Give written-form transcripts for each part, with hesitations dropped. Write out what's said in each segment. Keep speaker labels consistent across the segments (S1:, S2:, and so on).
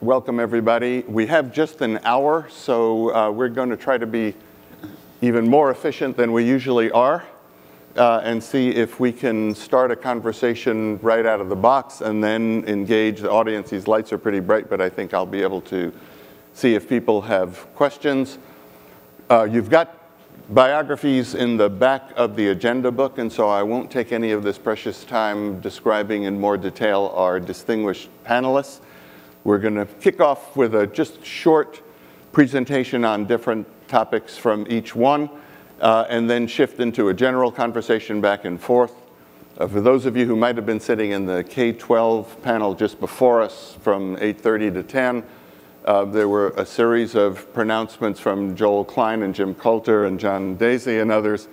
S1: Welcome, everybody. We have just an hour, so we're going to try to be even more efficient than we usually are and see if we can start a conversation right out of the box and then engage the audience. These lights are pretty bright, but I think I'll be able to see if people have questions. You've got biographies in the back of the agenda book, and so I won't take any of this precious time describing in more detail our distinguished panelists. We're going to kick off with a just short presentation on different topics from each one, and then shift into a general conversation back and forth. For those of you who might have been sitting in the K-12 panel just before us from 8:30 to 10, there were a series of pronouncements from Joel Klein and Jim Coulter and John Daisy and others.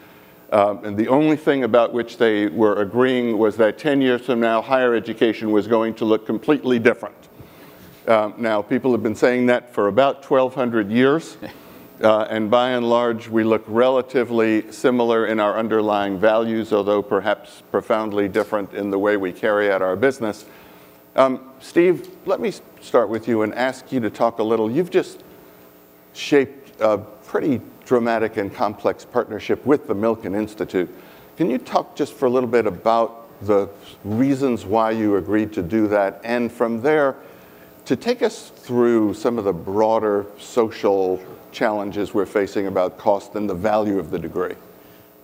S1: And the only thing about which they were agreeing was that 10 years from now, higher education was going to look completely different. Now, people have been saying that for about 1,200 years, and by and large, we look relatively similar in our underlying values, although perhaps profoundly different in the way we carry out our business. Steve, let me start with you and ask you to talk a little. You've just shaped a pretty dramatic and complex partnership with the Milken Institute. Can you talk just for a little bit about the reasons why you agreed to do that, and from there, to take us through some of the broader social challenges we're facing about cost and the value of the degree?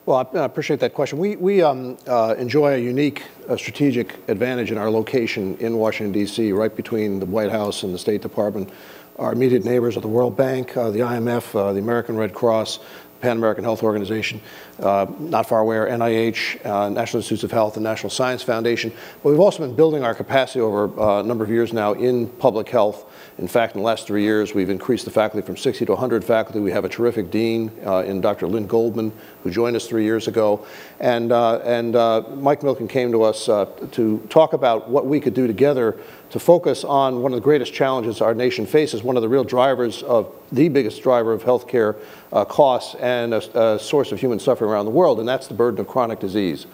S2: Well, I appreciate that question. We enjoy a unique strategic advantage in our location in Washington, D.C., right between the White House and the State Department. Our immediate neighbors are the World Bank, the IMF, the American Red Cross, Pan American Health Organization, not far away are NIH, National Institutes of Health, and National Science Foundation. But we've also been building our capacity over a number of years now in public health. In fact, in the last 3 years, we've increased the faculty from 60 to 100 faculty. We have a terrific dean in Dr. Lynn Goldman, who joined us 3 years ago. And Mike Milken came to us to talk about what we could do together to focus on one of the greatest challenges our nation faces, one of the real drivers of the biggest driver of healthcare costs and a source of human suffering around the world, and that's the burden of chronic disease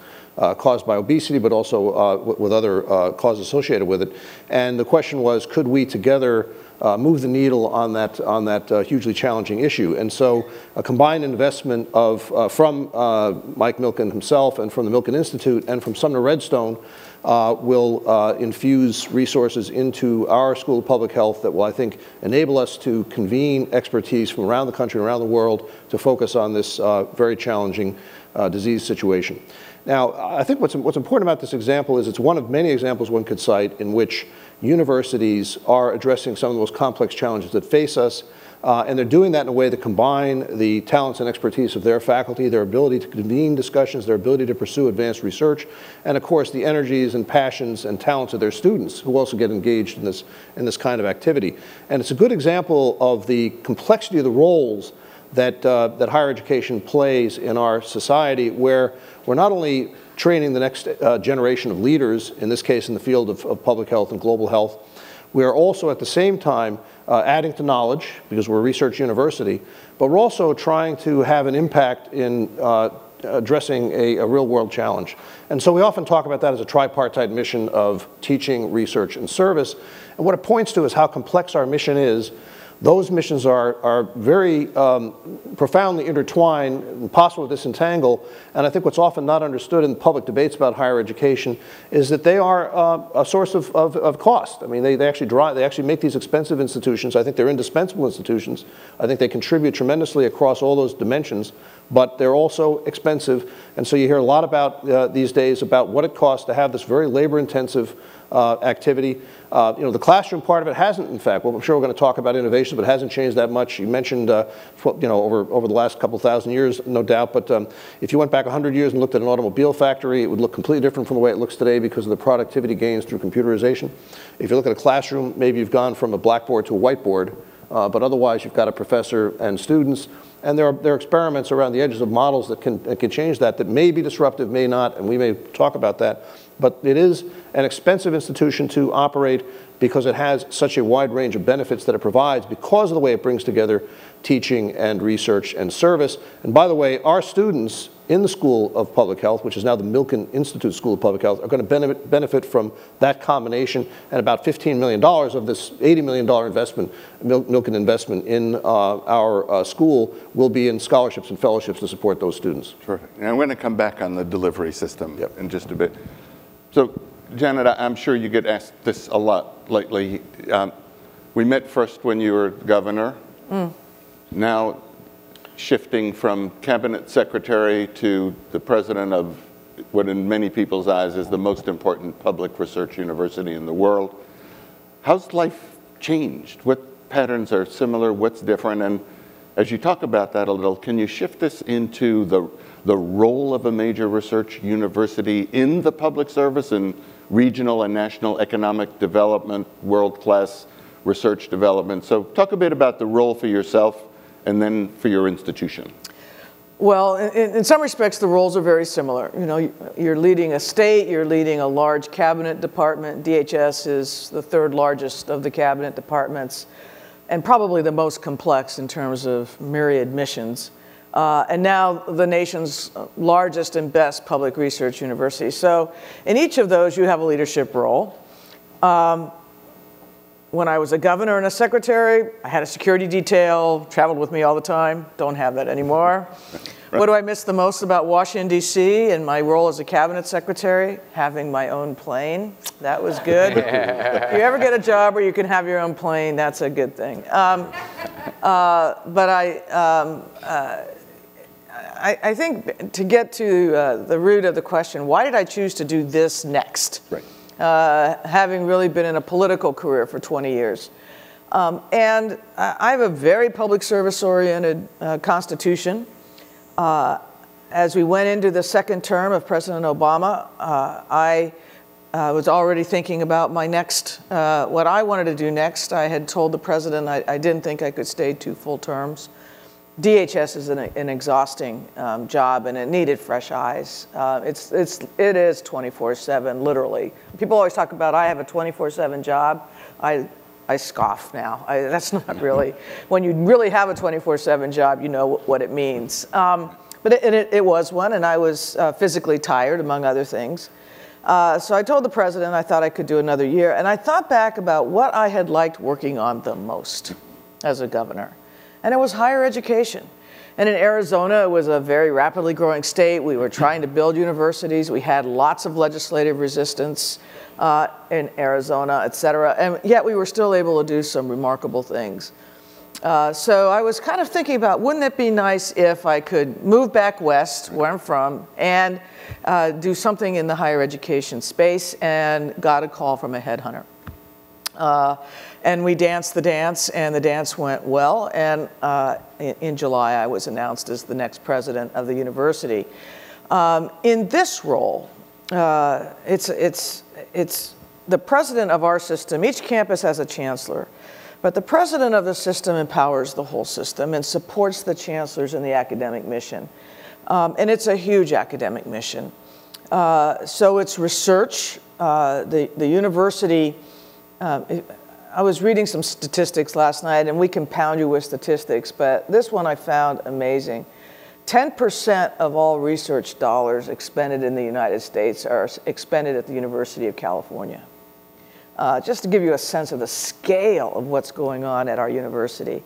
S2: caused by obesity, but also with other causes associated with it. And the question was, could we together move the needle on that hugely challenging issue? And so a combined investment of from Mike Milken himself and from the Milken Institute and from Sumner Redstone will infuse resources into our School of Public Health that will, I think, enable us to convene expertise from around the country and around the world to focus on this very challenging disease situation. Now, I think what's important about this example is it's one of many examples one could cite in which universities are addressing some of the most complex challenges that face us, and they're doing that in a way that combine the talents and expertise of their faculty, their ability to convene discussions, their ability to pursue advanced research, and of course the energies and passions and talents of their students who also get engaged in this kind of activity. And it's a good example of the complexity of the roles that higher education plays in our society, where we're not only training the next generation of leaders, in this case in the field of public health and global health, we are also at the same time adding to knowledge, because we're a research university, but we're also trying to have an impact in addressing a real world challenge. And so we often talk about that as a tripartite mission of teaching, research, and service. And what it points to is how complex our mission is. Those missions are very profoundly intertwined, impossible to disentangle, and I think what's often not understood in public debates about higher education is that they are a source of cost. I mean, they actually make these expensive institutions. I think they're indispensable institutions. I think they contribute tremendously across all those dimensions, but they're also expensive, and so you hear a lot about these days about what it costs to have this very labor-intensive activity. The classroom part of it hasn't, in fact, well, I'm sure we're going to talk about innovation, but it hasn't changed that much. You mentioned, over the last couple thousand years, no doubt, but if you went back 100 years and looked at an automobile factory, it would look completely different from the way it looks today because of the productivity gains through computerization. If you look at a classroom, maybe you've gone from a blackboard to a whiteboard, but otherwise you've got a professor and students, and there are experiments around the edges of models that can change that may be disruptive, may not, and we may talk about that. But it is an expensive institution to operate because it has such a wide range of benefits that it provides because of the way it brings together teaching and research and service. And by the way, our students in the School of Public Health, which is now the Milken Institute School of Public Health, are going to benefit from that combination, and about $15 million of this $80 million investment, Milken investment in our school will be in scholarships and fellowships to support those students.
S1: Terrific. And I'm going to come back on the delivery system in just a bit. So, Janet, I'm sure you get asked this a lot lately. We met first when you were governor. Now, shifting from cabinet secretary to the president of what in many people's eyes is the most important public research university in the world. How's life changed? What patterns are similar? What's different? And as you talk about that a little, can you shift this into the role of a major research university in the public service and regional and national economic development, world-class research development? So talk a bit about the role for yourself and then for your institution.
S3: Well, in some respects, the roles are very similar. You know, you're leading a state, you're leading a large cabinet department. DHS is the third largest of the cabinet departments and probably the most complex in terms of myriad missions. And now the nation's largest and best public research university. So in each of those, you have a leadership role. When I was a governor and a secretary, I had a security detail, traveled with me all the time. Don't have that anymore. Right. What do I miss the most about Washington, D.C. and my role as a cabinet secretary? Having my own plane. That was good. If you ever get a job where you can have your own plane, that's a good thing. But I think to get to the root of the question, why did I choose to do this next? Right. Having really been in a political career for 20 years. And I have a very public service-oriented constitution. As we went into the second term of President Obama, I was already thinking about my next, what I wanted to do next. I had told the president I didn't think I could stay 2 full terms. DHS is an exhausting job, and it needed fresh eyes. It is 24/7, literally. People always talk about I have a 24/7 job. I scoff now. That's not really. When you really have a 24/7 job, you know what it means. But it was one, and I was physically tired, among other things. So I told the president I thought I could do another year, and I thought back about what I had liked working on the most as a governor. And it was higher education. And in Arizona, it was a very rapidly growing state. We were trying to build universities. We had lots of legislative resistance in Arizona, et cetera. And yet we were still able to do some remarkable things. So I was kind of thinking about, wouldn't it be nice if I could move back west, where I'm from, and do something in the higher education space, and got a call from a headhunter. And we danced the dance, and the dance went well. And in July, I was announced as the next president of the university. In this role, it's the president of our system. Each campus has a chancellor, but the president of the system empowers the whole system and supports the chancellors in the academic mission. And it's a huge academic mission. So it's research. The university. I was reading some statistics last night, and we can pound you with statistics, but this one I found amazing. 10% of all research dollars expended in the United States are expended at the University of California. Just to give you a sense of the scale of what's going on at our university.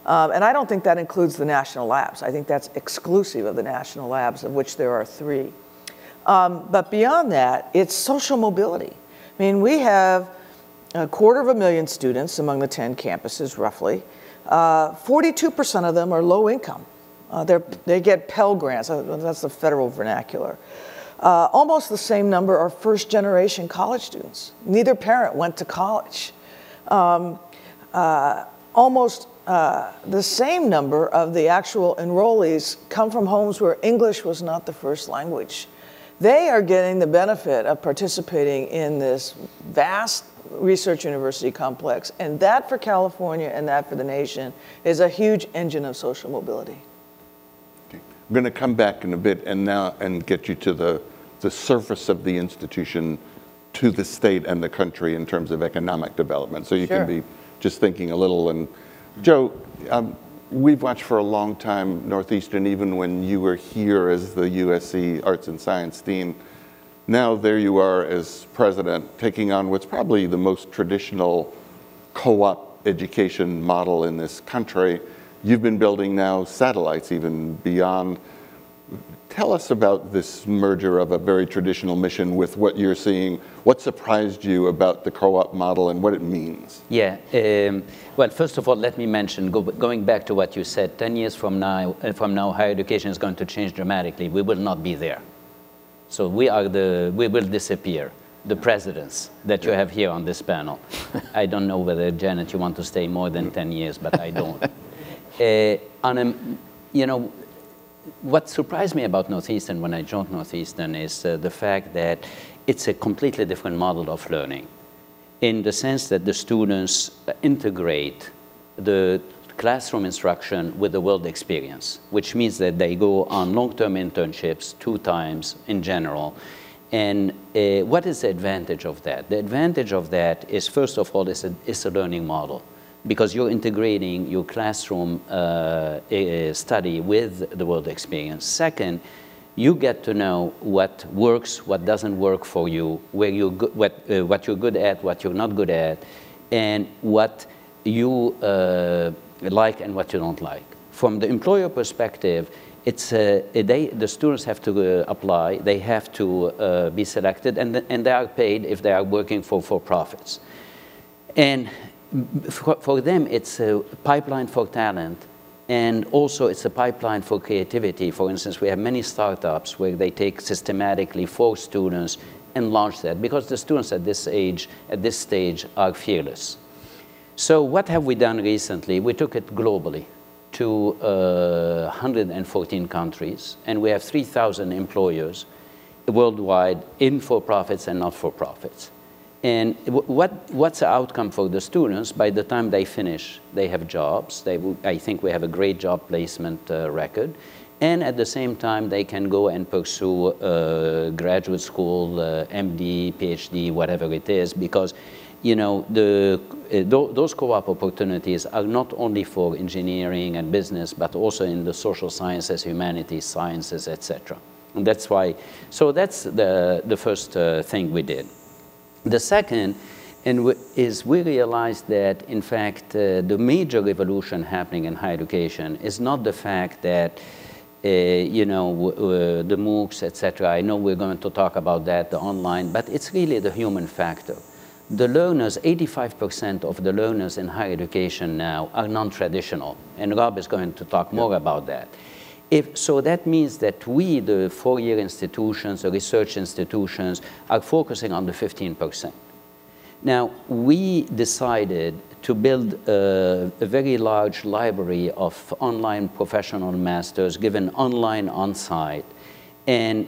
S3: And I don't think that includes the national labs. I think that's exclusive of the national labs, of which there are 3. But beyond that, it's social mobility. I mean, we have 250,000 students among the 10 campuses, roughly. 42% of them are low income. They get Pell Grants, that's the federal vernacular. Almost the same number are first-generation college students. Neither parent went to college. Almost the same number of the actual enrollees come from homes where English was not the first language. They are getting the benefit of participating in this vast research university complex, and that for California and that for the nation is a huge engine of social mobility.
S1: Okay. I'm going to come back in a bit and get you to the surface of the institution to the state and the country in terms of economic development. So you can be just thinking a little. And Joe, we've watched for a long time Northeastern, even when you were here as the USC Arts and Science Dean. Now there you are as president, taking on what's probably the most traditional co-op education model in this country. You've been building now satellites even beyond. Tell us about this merger of a very traditional mission with what you're seeing. What surprised you about the co-op model and what it means?
S4: Yeah, well, first of all, let me mention, going back to what you said, 10 years from now, higher education is going to change dramatically. We will not be there. So we will disappear, the presidents that you have here on this panel. I don't know whether, Janet, you want to stay more than 10 years, but I don't. You know, what surprised me about Northeastern when I joined Northeastern is the fact that it's a completely different model of learning, in the sense that the students integrate the classroom instruction with the world experience, which means that they go on long-term internships 2 times in general. And what is the advantage of that? The advantage of that is, first of all, it's a learning model, because you're integrating your classroom study with the world experience. Second, you get to know what works, what doesn't work for you, where you're what you're good at, what you're not good at, and what you like and what you don't like. From the employer perspective, it's the students have to apply, they have to be selected, and they are paid if they are working for profits. And for them, it's a pipeline for talent, and also it's a pipeline for creativity. For instance, we have many startups where they take systematically 4 students and launch that, because the students at this stage are fearless. So what have we done recently? We took it globally to 114 countries, and we have 3,000 employers worldwide, in for-profits and not-for-profits. And what's the outcome for the students? By the time they finish, they have jobs. I think we have a great job placement record. And at the same time, they can go and pursue graduate school, MD, PhD, whatever it is, because you know, those co-op opportunities are not only for engineering and business, but also in the social sciences, humanities, sciences, etc. And that's why, so that's the first thing we did. The second is we realized that, in fact, the major revolution happening in higher education is not the fact that, you know, the MOOCs, etc. I know we're going to talk about that, the online, but it's really the human factor. The learners, 85% of the learners in higher education now are non-traditional, and Rob is going to talk more about that. So that means that we, the 4-year institutions, the research institutions, are focusing on the 15%. Now, we decided to build a very large library of online professional masters given online on-site, and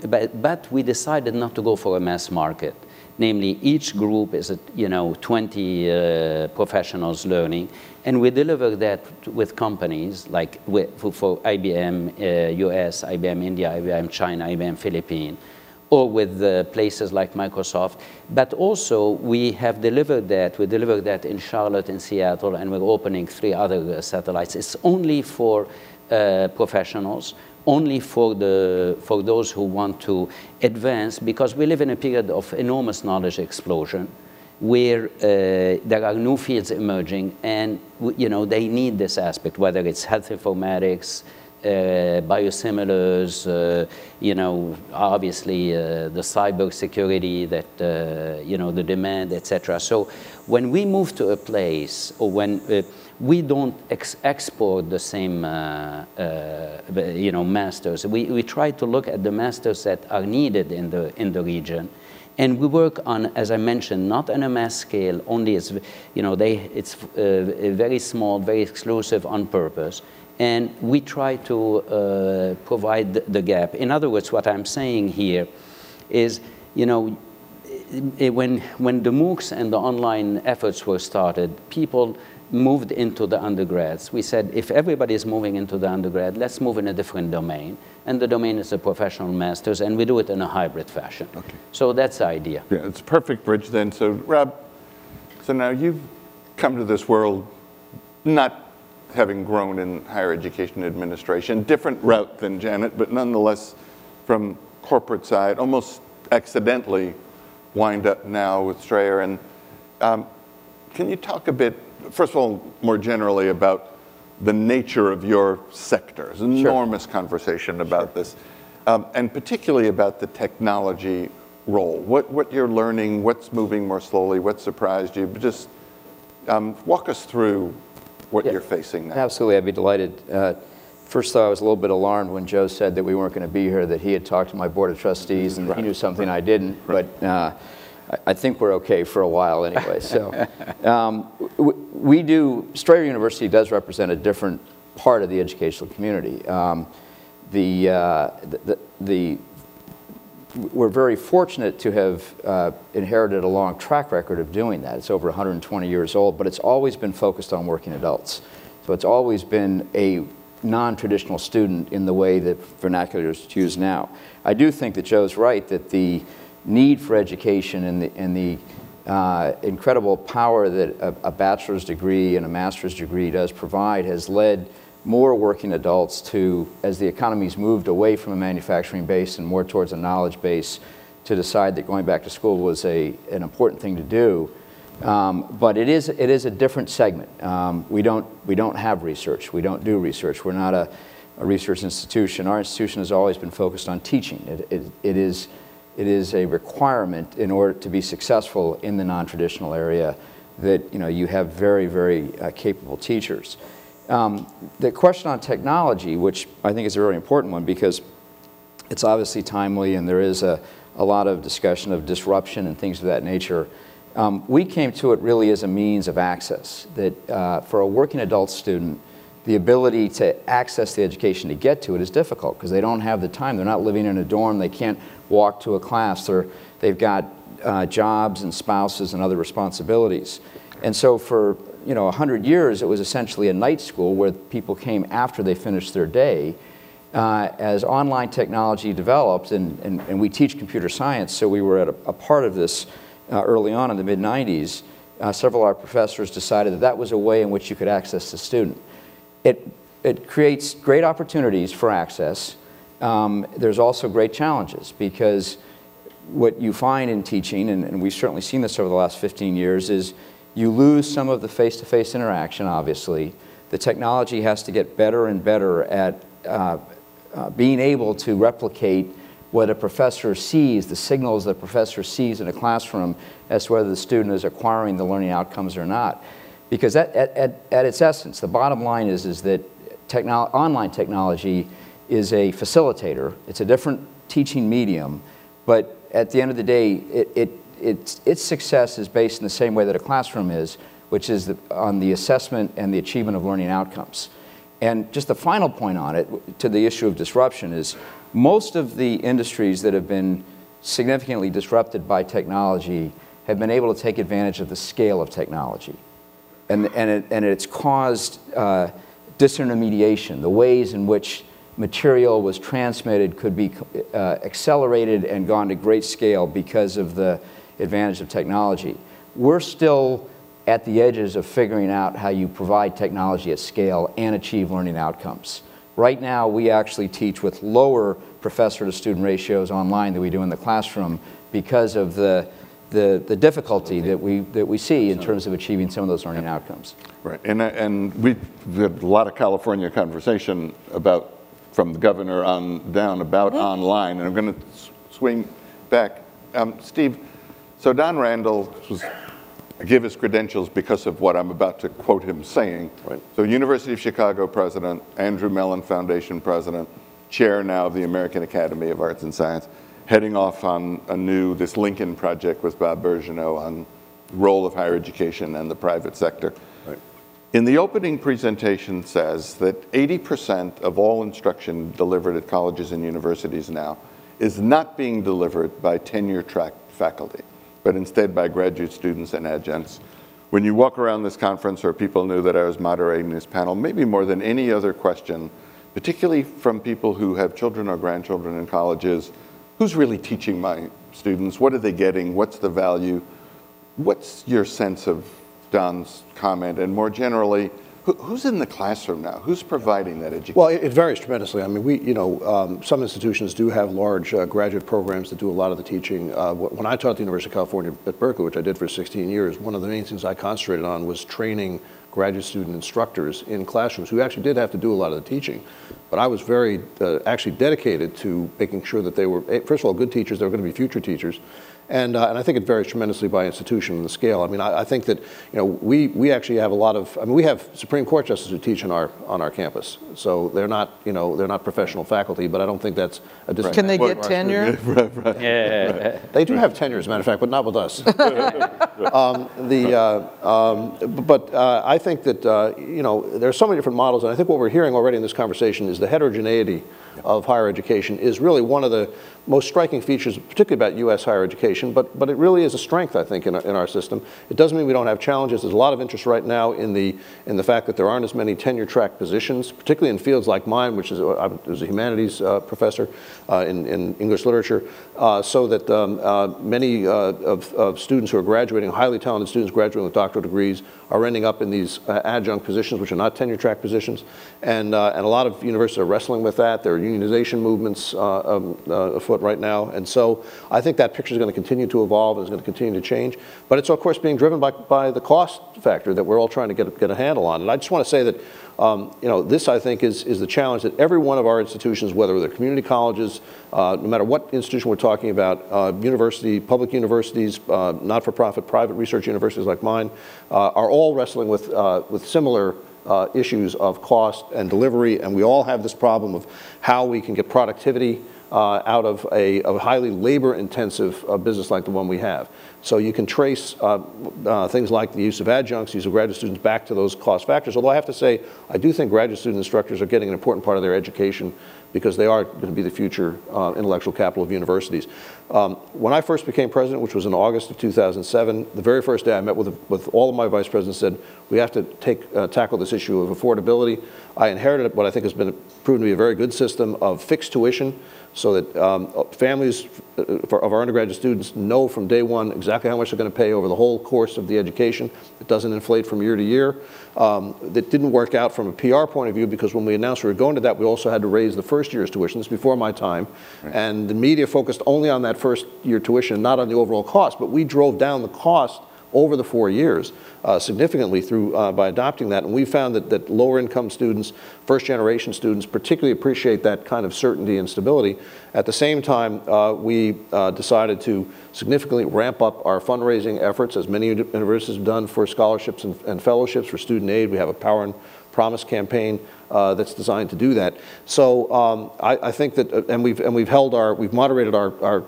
S4: but we decided not to go for a mass market. Namely, each group is, 20 professionals learning, and we deliver that with companies like for IBM US, IBM India, IBM China, IBM Philippines, or with places like Microsoft. But also, we have delivered that. We delivered that in Charlotte, in Seattle, and we're opening 3 other satellites. It's only for professionals, only for those who want to advance, because we live in a period of enormous knowledge explosion, where there are new fields emerging, and they need this aspect, whether it's health informatics, biosimilars, obviously the cyber security, that the demand, etc. So when we move to a place, or when we don't export the same masters, we try to look at the masters that are needed in the region. And we work on, as I mentioned, not on a mass scale, only it's very small, very exclusive on purpose. And we try to provide the gap. In other words, what I'm saying here is, when the MOOCs and the online efforts were started, people moved into the undergrads. We said, if everybody is moving into the undergrad, let's move in a different domain. And the domain is the professional masters, and we do it in a hybrid fashion. Okay. So that's the idea.
S1: Yeah, it's a perfect bridge then. So Rob, so now you've come to this world not having grown in higher education administration, different route than Janet, but nonetheless from corporate side, almost accidentally wind up now with Strayer. And can you talk a bit, first of all, more generally about the nature of your sector? There's an enormous conversation about this, and particularly about the technology role. What you're learning, what's moving more slowly, what surprised you? Just walk us through what you're facing now.
S5: Absolutely, I'd be delighted. First, though, I was a little bit alarmed when Joe said that we weren't going to be here, that he had talked to my board of trustees and he knew something I didn't, but I think we're okay for a while anyway. So Strayer University does represent a different part of the educational community. We're very fortunate to have inherited a long track record of doing that. It's over 120 years old, but it's always been focused on working adults. So it's always been a non-traditional student in the way that vernacular is used now. I do think that Joe's right that the need for education and the incredible power that a bachelor's degree and a master's degree does provide has led more working adults to, as the economy's moved away from a manufacturing base and more towards a knowledge base, to decide that going back to school was an important thing to do. But it is a different segment. We don't have research. We don't do research. We're not a research institution. Our institution has always been focused on teaching. It is a requirement in order to be successful in the non-traditional area that you have very, very capable teachers. The question on technology, which I think is a very important one because it's obviously timely and there is a lot of discussion of disruption and things of that nature. We came to it really as a means of access, that for a working adult student, the ability to access the education to get to it is difficult because they don't have the time. They're not living in a dorm. They can't walk to a class. They've got jobs and spouses and other responsibilities. And so for 100 years, it was essentially a night school where people came after they finished their day. As online technology developed, and we teach computer science, so we were at a part of this early on in the mid-90s, several of our professors decided that was a way in which you could access the student. It creates great opportunities for access. There's also great challenges because what you find in teaching, and we've certainly seen this over the last 15 years, is you lose some of the face-to-face interaction, obviously. The technology has to get better and better at being able to replicate what a professor sees, the signals that a professor sees in a classroom as to whether the student is acquiring the learning outcomes or not. Because at its essence, the bottom line is that online technology is a facilitator. It's a different teaching medium, but at the end of the day, its success is based in the same way that a classroom is, which is on the assessment and the achievement of learning outcomes. And just the final point on it, to the issue of disruption, is most of the industries that have been significantly disrupted by technology have been able to take advantage of the scale of technology. And it's caused disintermediation. The ways in which material was transmitted could be accelerated and gone to great scale because of the advantage of technology. We're still at the edges of figuring out how you provide technology at scale and achieve learning outcomes. Right now, we actually teach with lower professor-to-student ratios online than we do in the classroom because of the difficulty that we see in terms of achieving some of those learning outcomes.
S1: Right, and we've had a lot of California conversation about, from the governor on down, about online, and I'm going to swing back. Steve, so Don Randall gave his credentials because of what I'm about to quote him saying. Right. So University of Chicago president, Andrew Mellon Foundation president, chair now of the American Academy of Arts and Science, heading off on this Lincoln project with Bob Bergeneau on the role of higher education and the private sector. Right. In the opening presentation says that 80% of all instruction delivered at colleges and universities now is not being delivered by tenure-track faculty, but instead by graduate students and adjuncts. When you walk around this conference, or people knew that I was moderating this panel, maybe more than any other question, particularly from people who have children or grandchildren in colleges, who's really teaching my students? What are they getting? What's the value? What's your sense of Don's comment? And more generally, Who's in the classroom now? Who's providing that education?
S2: Well, it varies tremendously. I mean, some institutions do have large graduate programs that do a lot of the teaching. When I taught at the University of California at Berkeley, which I did for 16 years, one of the main things I concentrated on was training graduate student instructors in classrooms who actually did have to do a lot of the teaching. But I was very actually dedicated to making sure that they were, first of all, good teachers. They were going to be future teachers. And I think it varies tremendously by institution and the scale. I mean, I think that, we actually have a lot of, we have Supreme Court justices who teach on our campus. So they're not, they're not professional faculty, but I don't think that's a disadvantage.
S3: Can they get tenure?
S1: Right.
S4: Yeah.
S2: They do have tenure, as a matter of fact, but not with us. I think that, there's so many different models, and I think what we're hearing already in this conversation is the heterogeneity of higher education is really one of the most striking features, particularly about U.S. higher education, but it really is a strength, I think, in our system. It doesn't mean we don't have challenges. There's a lot of interest right now in the fact that there aren't as many tenure-track positions, particularly in fields like mine, which is I was a humanities professor in English literature, so that many of students who are graduating, highly talented students graduating with doctoral degrees, are ending up in these adjunct positions, which are not tenure-track positions, and a lot of universities are wrestling with that. There are unionization movements afoot right now, and so I think that picture is going to continue to evolve and is going to continue to change. But it's of course being driven by the cost factor that we're all trying to get a handle on. And I just want to say that this I think is the challenge that every one of our institutions, whether they're community colleges, no matter what institution we're talking about, public universities, not-for-profit, private research universities like mine, are all wrestling with similar issues of cost and delivery, and we all have this problem of how we can get productivity out of a highly labor-intensive business like the one we have. So you can trace things like the use of adjuncts, use of graduate students back to those cost factors, although I have to say, I do think graduate student instructors are getting an important part of their education because they are going to be the future intellectual capital of universities. When I first became president, which was in August of 2007, the very first day I met with all of my vice presidents, said, we have to tackle this issue of affordability. I inherited what I think has been proven to be a very good system of fixed tuition, so that families of our undergraduate students know from day one exactly how much they're going to pay over the whole course of the education. It doesn't inflate from year to year. That didn't work out from a PR point of view because when we announced we were going to that, we also had to raise the first year's tuition. This is before my time. Right. And the media focused only on that first year tuition, not on the overall cost. But we drove down the cost over the 4 years significantly by adopting that. And we found that lower income students, first generation students particularly appreciate that kind of certainty and stability. At the same time, we decided to significantly ramp up our fundraising efforts, as many universities have done, for scholarships and fellowships, for student aid. We have a Power and Promise campaign that's designed to do that. So I think that, and we've moderated our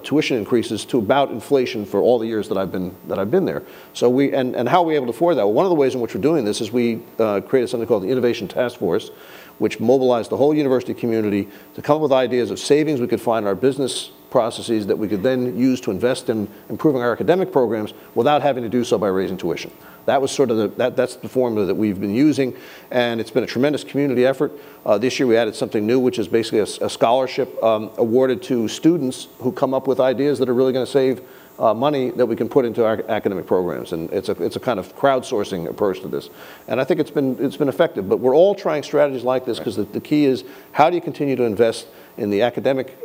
S2: tuition increases to about inflation for all the years that I've been there. So and how are we able to afford that? Well, one of the ways in which we're doing this is we created something called the Innovation Task Force, which mobilized the whole university community to come up with ideas of savings we could find in our business processes that we could then use to invest in improving our academic programs without having to do so by raising tuition. That was sort of that's the formula that we've been using, and it's been a tremendous community effort. This year we added something new, which is basically a scholarship awarded to students who come up with ideas that are really going to save money that we can put into our academic programs, and it's a kind of crowdsourcing approach to this, and I think it's been effective. But we're all trying strategies like this because the key is how do you continue to invest in the academic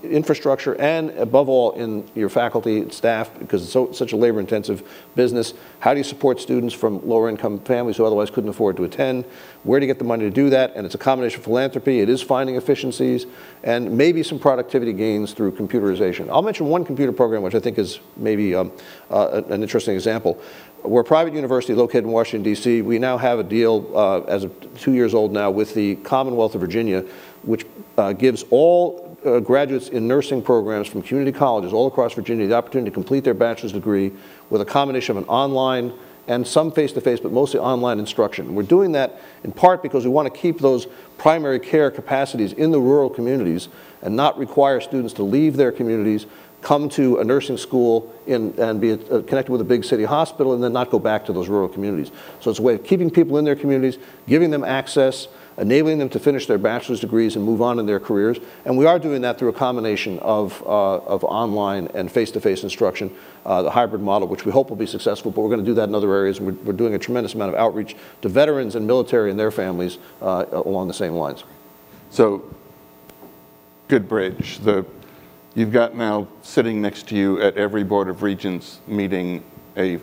S2: infrastructure and above all in your faculty and staff, because it's such a labor-intensive business. How do you support students from lower-income families who otherwise couldn't afford to attend? Where do you get the money to do that? And it's a combination of philanthropy. It is finding efficiencies and maybe some productivity gains through computerization. I'll mention one computer program which I think is maybe an interesting example. We're a private university located in Washington, D.C. We now have a deal, as of 2 years old now, with the Commonwealth of Virginia, which gives all graduates in nursing programs from community colleges all across Virginia the opportunity to complete their bachelor's degree with a combination of an online and some face-to-face, but mostly online instruction. We're doing that in part because we want to keep those primary care capacities in the rural communities and not require students to leave their communities come to a nursing school and be connected with a big city hospital and then not go back to those rural communities. So it's a way of keeping people in their communities, giving them access, enabling them to finish their bachelor's degrees and move on in their careers. And we are doing that through a combination of online and face-to-face instruction, the hybrid model, which we hope will be successful, but we're going to do that in other areas. And we're doing a tremendous amount of outreach to veterans and military and their families along the same lines.
S1: So, good bridge. You've got now sitting next to you at every Board of Regents meeting a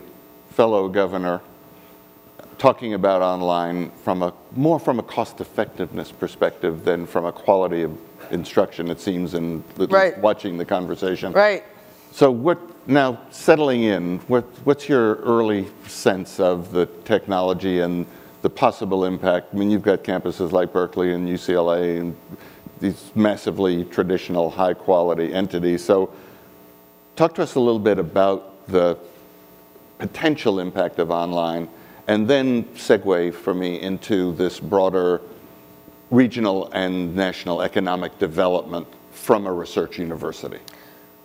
S1: fellow governor talking about online more from a cost effectiveness perspective than from a quality of instruction, it seems, in watching the conversation.
S3: Right.
S1: So now settling in, what's your early sense of the technology and the possible impact? I mean, you've got campuses like Berkeley and UCLA and these massively traditional high quality entities. So talk to us a little bit about the potential impact of online, and then segue for me into this broader regional and national economic development from a research university.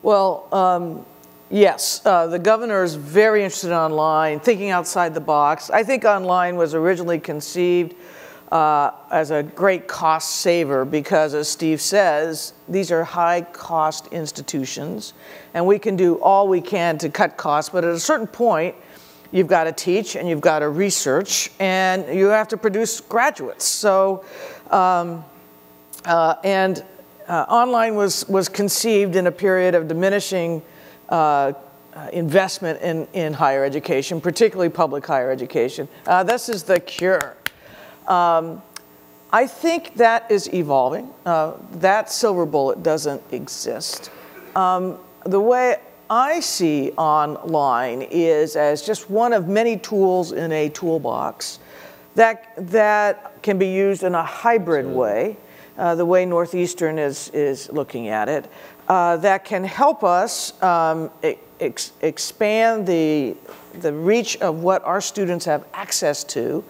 S3: Well, yes, the governor is very interested in online, thinking outside the box. I think online was originally conceived as a great cost saver because, as Steve says, these are high-cost institutions, and we can do all we can to cut costs, but at a certain point, you've got to teach, and you've got to research, and you have to produce graduates. So, online was conceived in a period of diminishing investment in higher education, particularly public higher education. This is the cure. I think that is evolving. That silver bullet doesn't exist. The way I see online is as just one of many tools in a toolbox that can be used in a hybrid way, the way Northeastern is looking at it, that can help us expand the reach of what our students have access to,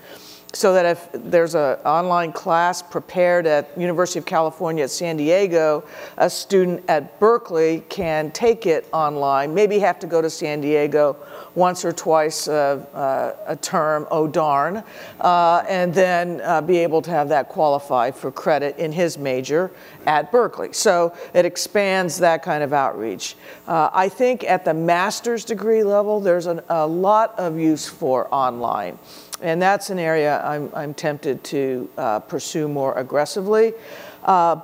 S3: so that if there's an online class prepared at University of California at San Diego, a student at Berkeley can take it online, maybe have to go to San Diego once or twice a term, oh darn, and then be able to have that qualify for credit in his major at Berkeley. So it expands that kind of outreach. I think at the master's degree level, there's a lot of use for online. And that's an area I'm tempted to pursue more aggressively. And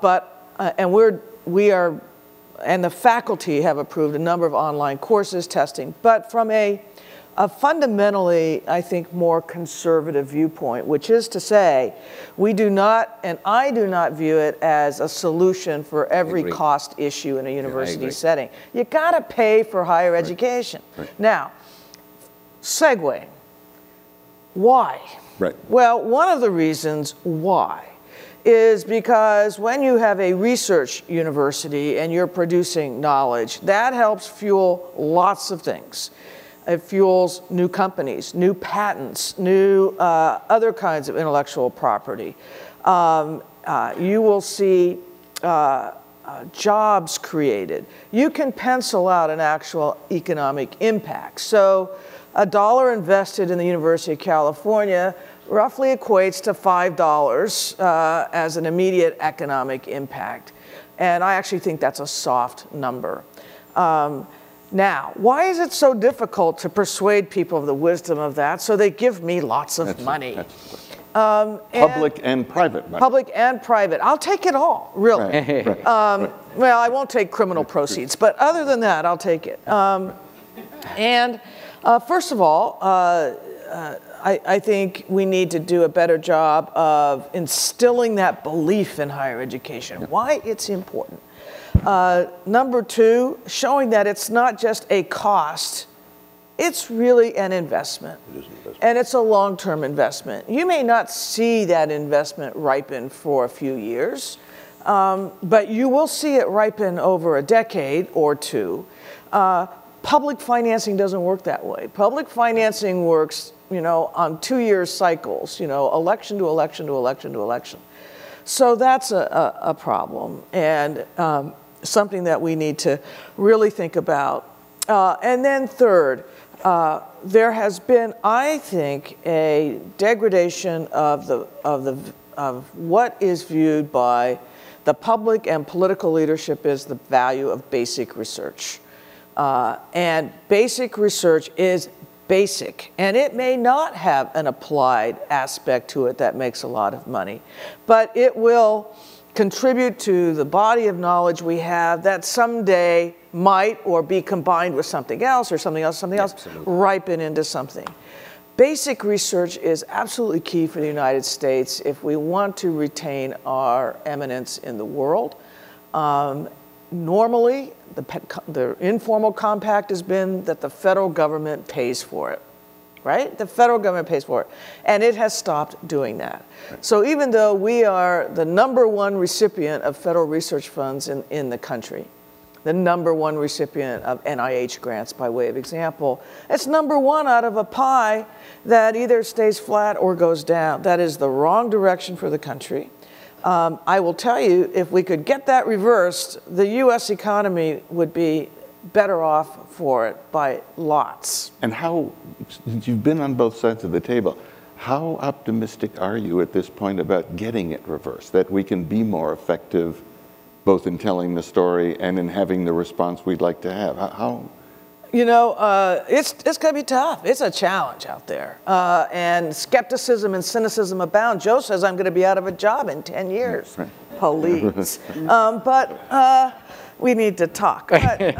S3: the faculty have approved a number of online courses testing, but from a fundamentally, I think, more conservative viewpoint, which is to say, we do not, and I do not view it as a solution for every cost issue in a university setting. You gotta pay for higher education. Right. Now, segue. Why?
S1: Right.
S3: Well, one of the reasons why is because when you have a research university and you're producing knowledge, that helps fuel lots of things. It fuels new companies, new patents, new other kinds of intellectual property. You will see jobs created. You can pencil out an actual economic impact. So $1 invested in the University of California roughly equates to $5 as an immediate economic impact. And I actually think that's a soft number. Now, why is it so difficult to persuade people of the wisdom of that so they give me lots of money?
S1: Public and private money.
S3: Public and private. I'll take it all, really. Right. Well, I won't take criminal proceeds, but other than that, I'll take it. First of all, I think we need to do a better job of instilling that belief in higher education, why it's important. Number two, showing that it's not just a cost, it's really an investment. It is an investment. And it's a long-term investment. You may not see that investment ripen for a few years, but you will see it ripen over a decade or two. Public financing doesn't work that way. Public financing works, on 2-year cycles, election to election to election to election. So that's a problem. And something that we need to really think about. And then third, there has been, I think, a degradation of what is viewed by the public and political leadership as the value of basic research. And basic research is basic, and it may not have an applied aspect to it that makes a lot of money, but it will contribute to the body of knowledge we have that someday might or be combined with something else or something else, ripen into something. Basic research is absolutely key for the United States if we want to retain our eminence in the world. Normally, the informal compact has been that the federal government pays for it, right? The federal government pays for it, and it has stopped doing that. Right. So even though we are the #1 recipient of federal research funds in the country, the #1 recipient of NIH grants by way of example, it's #1 out of a pie that either stays flat or goes down. That is the wrong direction for the country. I will tell you, if we could get that reversed, the U.S. economy would be better off for it by lots.
S1: And how, since you've been on both sides of the table, how optimistic are you at this point about getting it reversed, that we can be more effective both in telling the story and in having the response we'd like to have? How?
S3: You know, it's going to be tough. It's a challenge out there. And skepticism and cynicism abound. Joe says I'm going to be out of a job in 10 years. Right. Please. But we need to talk. But,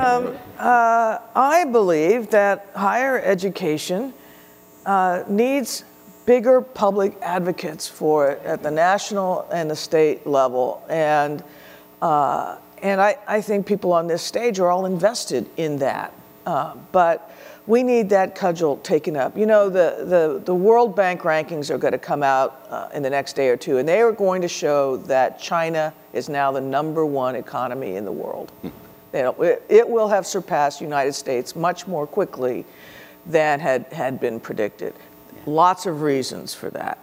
S3: I believe that higher education needs bigger public advocates for it at the national and the state level. And I think people on this stage are all invested in that. But we need that cudgel taken up. You know, the World Bank rankings are going to come out in the next day or two, and they are going to show that China is now the #1 economy in the world. It will have surpassed the United States much more quickly than had been predicted. Lots of reasons for that.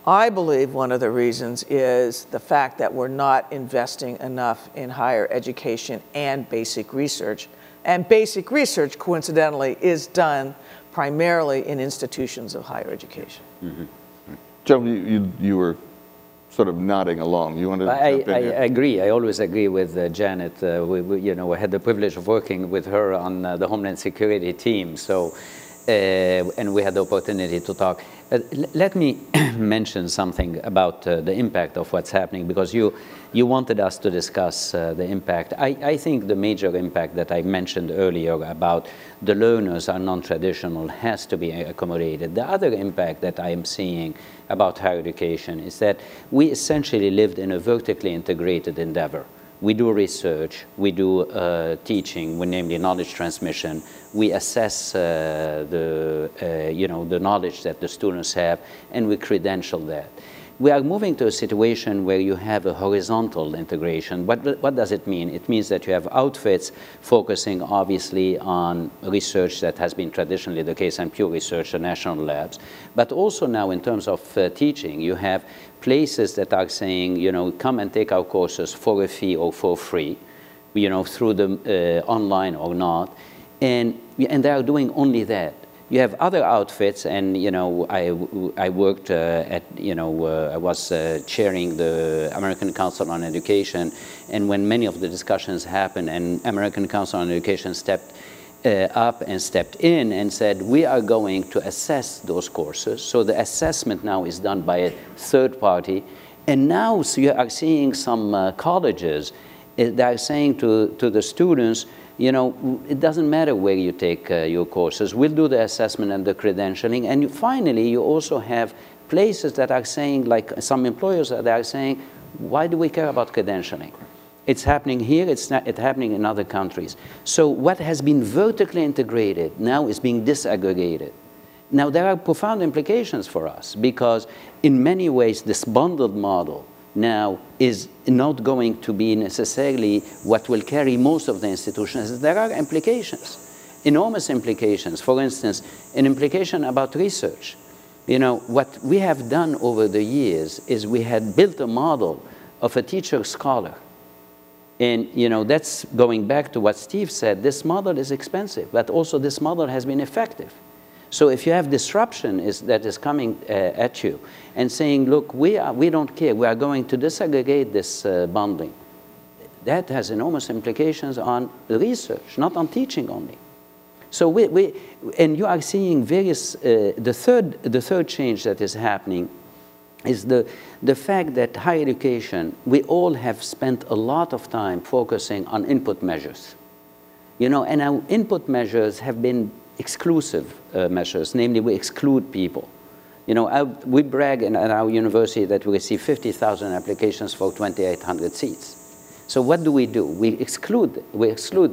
S3: I believe one of the reasons is the fact that we're not investing enough in higher education and basic research. And basic research, coincidentally, is done primarily in institutions of higher education.
S1: Mm-hmm. Joe, you were sort of nodding along. You wanted to jump in here?
S4: I agree. I always agree with Janet. I had the privilege of working with her on the Homeland Security team. So, and we had the opportunity to talk. Let me mention something about the impact of what's happening, because you wanted us to discuss the impact. I think the major impact that I mentioned earlier about the learners are non-traditional has to be accommodated. The other impact that I am seeing about higher education is that we essentially lived in a vertically integrated endeavor. We do research, we do teaching, namely knowledge transmission. We assess the knowledge that the students have, and we credential that. We are moving to a situation where you have a horizontal integration. What does it mean? It means that you have outfits focusing obviously on research that has been traditionally the case, and pure research, the national labs. But also now in terms of teaching, you have places that are saying, come and take our courses for a fee or for free, through the online or not. And they are doing only that. You have other outfits, and I worked I was chairing the American Council on Education, and when many of the discussions happened, and American Council on Education stepped up and stepped in and said, we are going to assess those courses. So the assessment now is done by a third party, and now so you are seeing some colleges that are saying to the students, it doesn't matter where you take your courses. We'll do the assessment and the credentialing. And finally, you also have places that are saying, like some employers that are saying, why do we care about credentialing? It's happening here, it's happening in other countries. So what has been vertically integrated now is being disaggregated. Now, there are profound implications for us, because in many ways, this bundled model now is not going to be necessarily what will carry most of the institutions. There are implications, enormous implications. For instance, an implication about research. What we have done over the years is we had built a model of a teacher-scholar. And that's going back to what Steve said. This model is expensive, but also this model has been effective. So if you have disruption that is coming at you and saying, look, we don't care, we are going to disaggregate this bundling, that has enormous implications on research, not on teaching only. So and you are seeing various, the third change that is happening is the fact that higher education, we all have spent a lot of time focusing on input measures. And our input measures have been exclusive measures, namely we exclude people. We brag at our university that we receive 50,000 applications for 2,800 seats. So what do? We exclude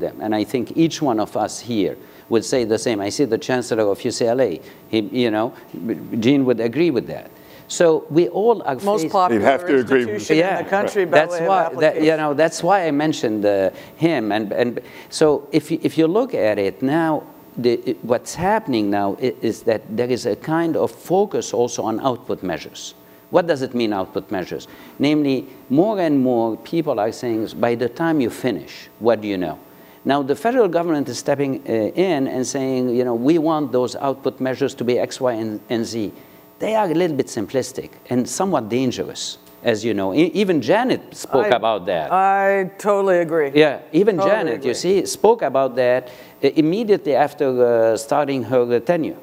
S4: them, and I think each one of us here would say the same. I see the chancellor of UCLA, Gene would agree with that. So we all are
S3: most popular institution in the country. By way of application.
S4: That's why I mentioned him. And so if you look at it now, what's happening now is that there is a kind of focus also on output measures. What does it mean, output measures? Namely, more and more people are saying, by the time you finish, what do you know? Now, the federal government is stepping in and saying, we want those output measures to be X, Y, and Z. They are a little bit simplistic and somewhat dangerous, as you know. Even Janet spoke about that.
S3: I totally agree.
S4: Yeah, even Janet, you see, spoke about that immediately after starting her tenure.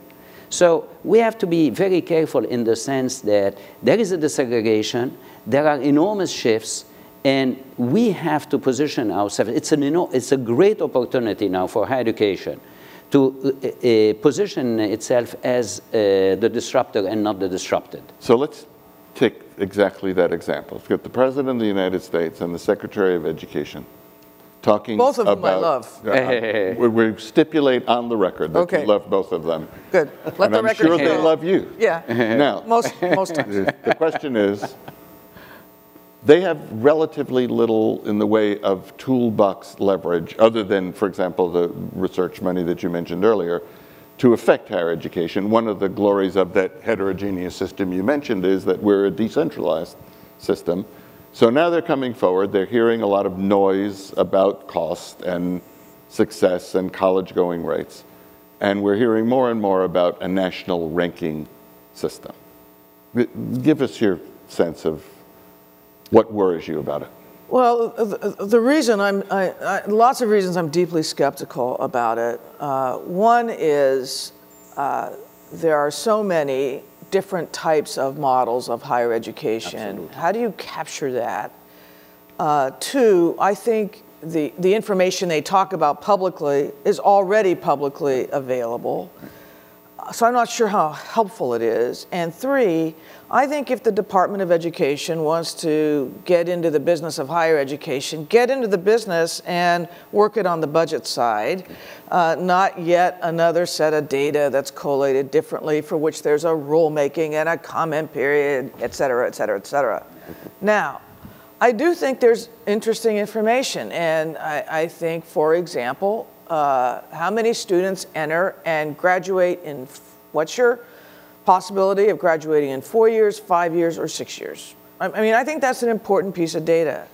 S4: So we have to be very careful in the sense that there is a disaggregation, there are enormous shifts, and we have to position ourselves. It's a great opportunity now for higher education to position itself as the disruptor and not the disrupted.
S1: So let's take exactly that example. We've got the President of the United States and the Secretary of Education talking about...
S3: Both of them I love.
S1: We stipulate on the record that we love both of them.
S3: Good. Let
S1: and
S3: the
S1: I'm
S3: record
S1: sure
S3: show.
S1: they love you.
S3: Yeah.
S1: Now,
S3: most times.
S1: The question is, they have relatively little in the way of toolbox leverage, other than, for example, the research money that you mentioned earlier, to affect higher education. One of the glories of that heterogeneous system you mentioned is that we're a decentralized system. So now they're coming forward, they're hearing a lot of noise about cost and success and college-going rates. And we're hearing more and more about a national ranking system. Give us your sense of what worries you about it.
S3: Well, the reason lots of reasons I'm deeply skeptical about it. One is there are so many different types of models of higher education.
S4: Absolutely.
S3: How do you capture that? Two, I think the information they talk about publicly is already publicly available. So I'm not sure how helpful it is. And three, I think if the Department of Education wants to get into the business of higher education, get into the business and work it on the budget side, not yet another set of data that's collated differently for which there's a rulemaking and a comment period, et cetera, et cetera, et cetera. Now, I do think there's interesting information. And I think, for example, how many students enter and graduate in, what's your possibility of graduating in 4 years, 5 years, or 6 years? I mean, I think that's an important piece of data.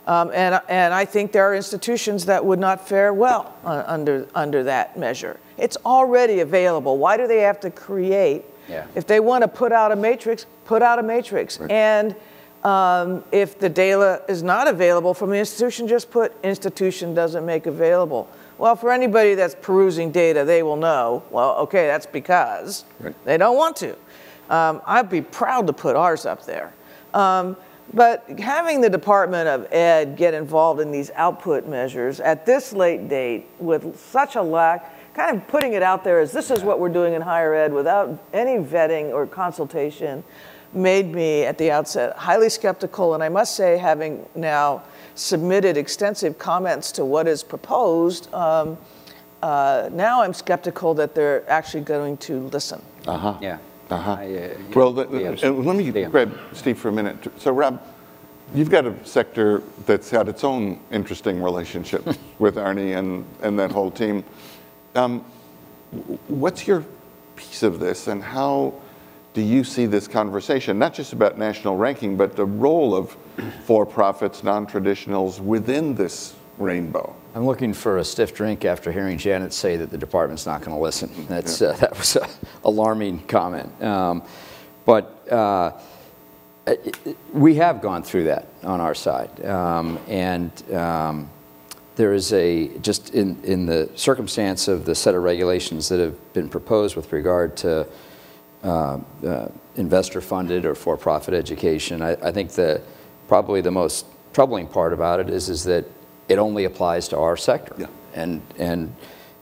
S3: And I think there are institutions that would not fare well under that measure. It's already available. Why do they have to create?
S4: Yeah.
S3: If they want to put out a matrix, put out a matrix. Right. And if the data is not available from the institution, just put institution doesn't make available. Well, for anybody that's perusing data, they will know, well, okay, that's because they don't want to. I'd be proud to put ours up there. But having the Department of Ed get involved in these output measures at this late date with such a lack, kind of putting it out there as this is what we're doing in higher ed without any vetting or consultation, made me at the outset highly skeptical. And I must say, having now submitted extensive comments to what is proposed, now I'm skeptical that they're actually going to listen.
S4: Yeah.
S1: Well, let me grab Steve for a minute. So, Rob, you've got a sector that's had its own interesting relationship with Arnie and that whole team. What's your piece of this, and how do you see this conversation, not just about national ranking, but the role of for-profits, non-traditionals within this rainbow?
S5: I'm looking for a stiff drink after hearing Janet say that the department's not going to listen. That's, that was an alarming comment. We have gone through that on our side. There is just in the circumstance of the set of regulations that have been proposed with regard to investor-funded or for-profit education, I think probably the most troubling part about it is that it only applies to our sector.
S1: Yeah.
S5: And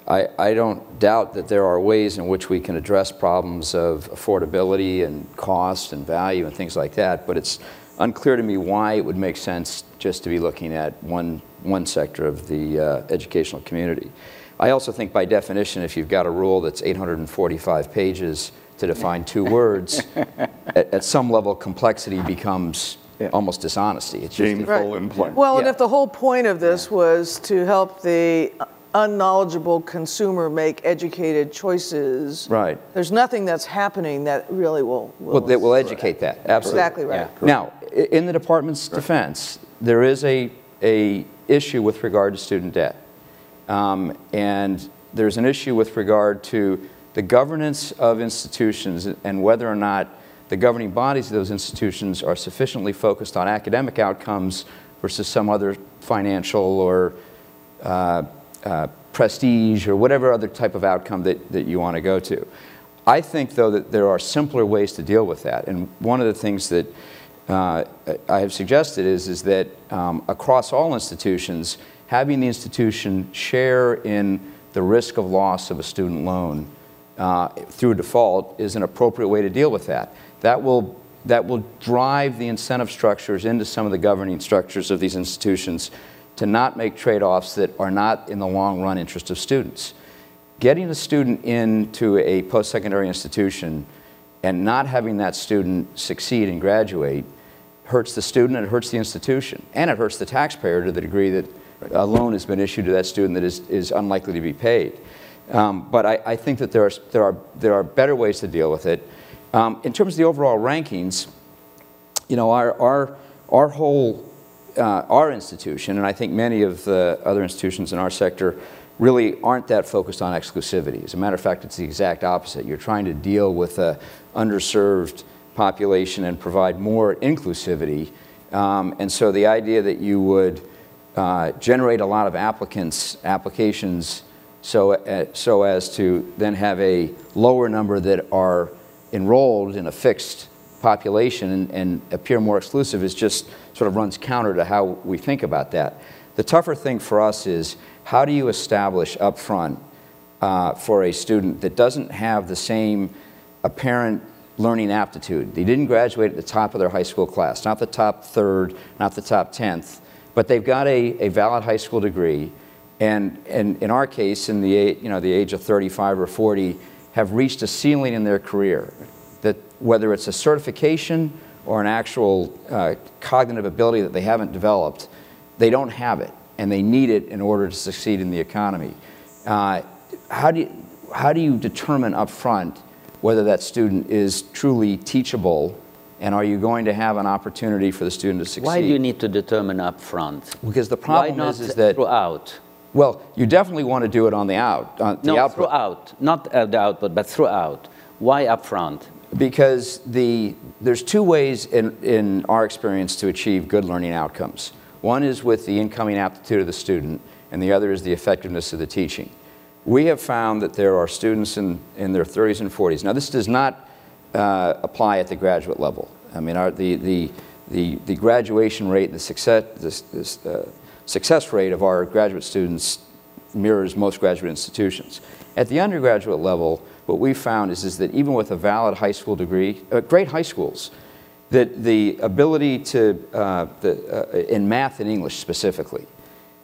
S5: I don't doubt that there are ways in which we can address problems of affordability and cost and value and things like that, but it's unclear to me why it would make sense just to be looking at one sector of the educational community. I also think by definition, if you've got a rule that's 845 pages to define 2 words, at some level complexity becomes almost dishonesty. It's just
S1: shameful employment.
S3: Well, and if the whole point of this was to help the unknowledgeable consumer make educated choices,
S5: right,
S3: there's nothing that's happening that really will
S5: that will educate that. Absolutely.
S3: Exactly right.
S5: Yeah. Now, in the department's defense, there is a issue with regard to student debt, and there's an issue with regard to the governance of institutions and whether or not the governing bodies of those institutions are sufficiently focused on academic outcomes versus some other financial or prestige or whatever other type of outcome that you want to go to. I think, though, that there are simpler ways to deal with that. And one of the things that I have suggested is that across all institutions, having the institution share in the risk of loss of a student loan through default is an appropriate way to deal with that. That will drive the incentive structures into some of the governing structures of these institutions to not make trade-offs that are not in the long-run interest of students. Getting a student into a post-secondary institution and not having that student succeed and graduate hurts the student, and it hurts the institution, and it hurts the taxpayer to the degree that a loan has been issued to that student that is unlikely to be paid. But I think that there are better ways to deal with it. In terms of the overall rankings, you know, our institution, and I think many of the other institutions in our sector, really aren't that focused on exclusivity. As a matter of fact, it's the exact opposite. You're trying to deal with an underserved population and provide more inclusivity. And so the idea that you would generate a lot of applications so as to then have a lower number that are enrolled in a fixed population and appear more exclusive is just sort of runs counter to how we think about that. The tougher thing for us is how do you establish up front for a student that doesn't have the same apparent learning aptitude. They didn't graduate at the top of their high school class, not the top 3rd, not the top 10th, but they've got a valid high school degree, and in our case, in the age of 35 or 40, have reached a ceiling in their career. That whether it's a certification or an actual cognitive ability that they haven't developed, they don't have it, and they need it in order to succeed in the economy. How do you determine up front whether that student is truly teachable, and are you going to have an opportunity for the student to succeed?
S4: Why do you need to determine up front?
S5: Because the problem is that
S4: throughout.
S5: Well, you definitely want to do it on the output.
S4: Throughout, not the output, but throughout. Why up front?
S5: Because there's 2 ways in our experience to achieve good learning outcomes. One is with the incoming aptitude of the student, and the other is the effectiveness of the teaching. We have found that there are students in their 30s and 40s. Now, this does not apply at the graduate level. I mean, the graduation rate, the success rate of our graduate students mirrors most graduate institutions. At the undergraduate level, what we found is that even with a valid high school degree, great high schools, that the ability to, in math and English specifically,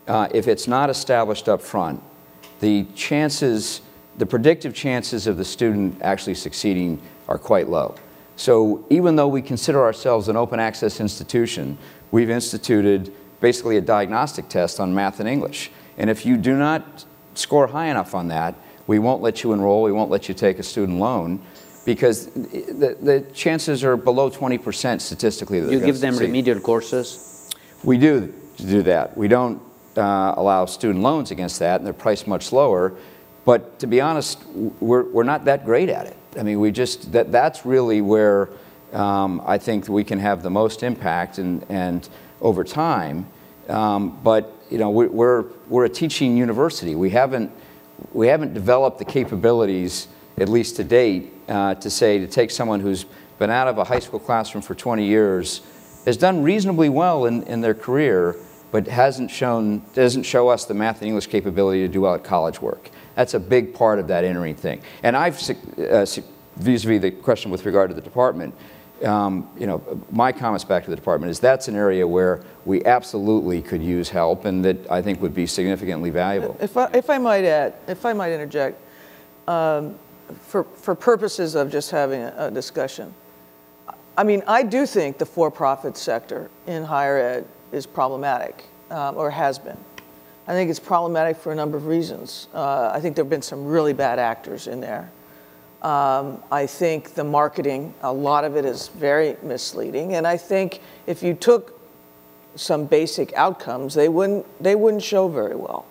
S5: if it's not established up front, the predictive chances of the student actually succeeding are quite low. So even though we consider ourselves an open access institution, we've instituted basically a diagnostic test on math and English. And if you do not score high enough on that, we won't let you enroll, we won't let you take a student loan. because the chances are below 20% statistically. That
S4: You give them remedial courses?
S5: We do that. We don't allow student loans against that, and they're priced much lower. But to be honest, we're not that great at it. I mean, that's really where I think we can have the most impact and over time. But you know, we're a teaching university. We haven't developed the capabilities, at least to date, to take someone who's been out of a high school classroom for 20 years, has done reasonably well in their career, but doesn't show us the math and English capability to do well at college work. That's a big part of that entering thing. And I've, vis-a-vis the question with regard to the department, you know, my comments back to the department is that's an area where we absolutely could use help, and that I think would be significantly valuable.
S3: If I might add, if I might interject, for purposes of just having a discussion, I mean, I do think the for-profit sector in higher ed is problematic, or has been. I think it's problematic for a number of reasons. I think there have been some really bad actors in there. I think the marketing, a lot of it is very misleading, and I think if you took some basic outcomes, they wouldn't show very well,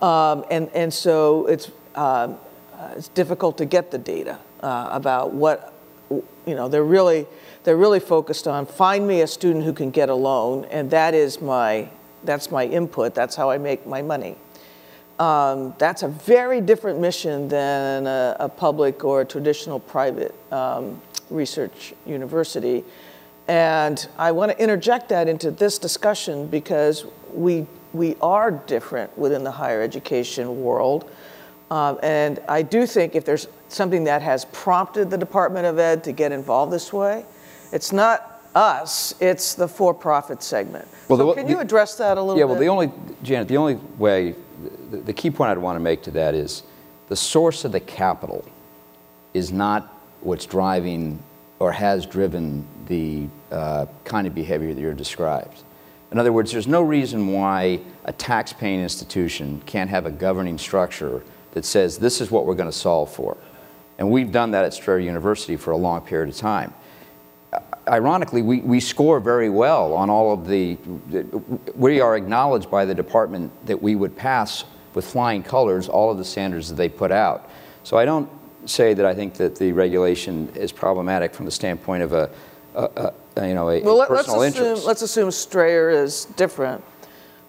S3: and so it's difficult to get the data about what, you know. They're really focused on, find me a student who can get a loan, and that's my input. That's how I make my money. That's a very different mission than a public or a traditional private research university. And I want to interject that into this discussion because we are different within the higher education world. And I do think if there's something that has prompted the Department of Ed to get involved this way, it's not us, it's the for-profit segment. Well, so can you address that a little bit?
S5: Yeah, well, Janet, the only way, the key point I'd want to make to that is the source of the capital is not what's driving or has driven the kind of behavior that you're described. In other words, there's no reason why a tax-paying institution can't have a governing structure that says this is what we're going to solve for. And we've done that at Strayer University for a long period of time. Ironically, we score very well on all of we are acknowledged by the department that we would pass with flying colors all of the standards that they put out. So I don't say that I think that the regulation is problematic from the standpoint of a personal interest.
S3: Let's assume Strayer is different.